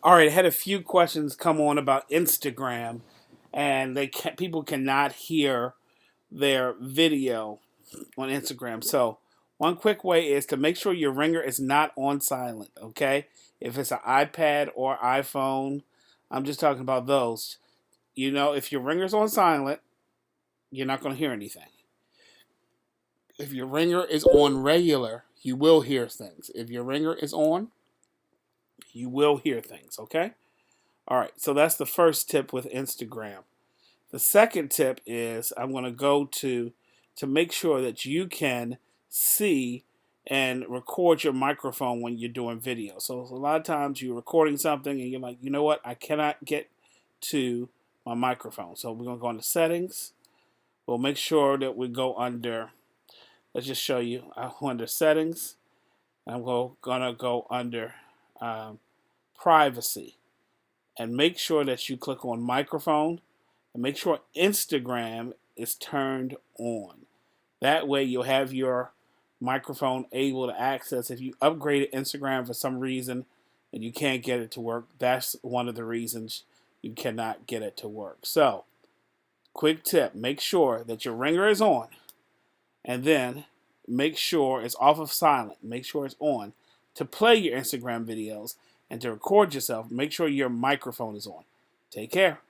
All right, I had a few questions come on about Instagram, and people cannot hear their video on Instagram. So one quick way is to make sure your ringer is not on silent. Okay, if it's an iPad or iPhone, I'm just talking about those. If your ringer's on silent, you're not going to hear anything. If your ringer is on regular, you will hear things. If your ringer is on, you will hear things. Okay. All right, so that's the first tip with Instagram. The second tip is I'm going to go to make sure that you can see and record your microphone when you're doing video. So a lot of times you're recording something and you're like, you know what, I cannot get to my microphone. So we're going to go into settings. We'll make sure that we go under, let's just show you, I go under settings. I'm going to go under privacy. And make sure that you click on microphone and make sure Instagram is turned on. That way you'll have your microphone able to access. If you upgraded Instagram for some reason and you can't get it to work, that's one of the reasons you cannot get it to work. So, quick tip, make sure that your ringer is on and then make sure it's off of silent. Make sure it's on to play your Instagram videos and to record yourself. Make sure your microphone is on. Take care.